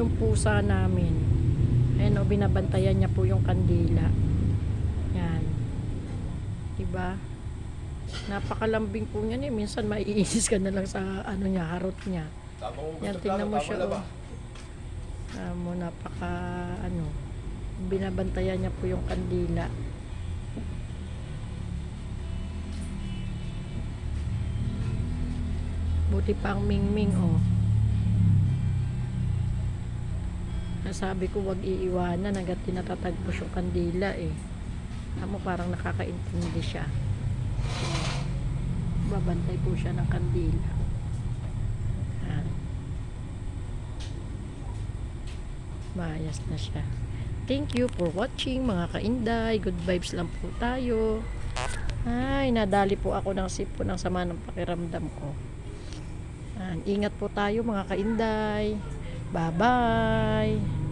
yung pusa namin. Ayan o, binabantayan niya po yung kandila. Yan. Diba? Napakalambing po niya. Minsan maiinis ka na lang sa ano niya, harot niya. Yan, tingnan mo siya o. Napaka ano, binabantayan niya po yung kandila. Buti pa ang Mingming oh. Nasabi ko wag iiwanan hanggat tinatatagpos yung kandila eh. Amo parang nakakaintindi siya. Babantay po siya ng kandila. Maayos na siya. Thank you for watching mga kainday. Good vibes lang po tayo. Ay, nadali po ako ng sipon ng sama ng pakiramdam ko. Ingat po tayo mga kainday. Bye-bye.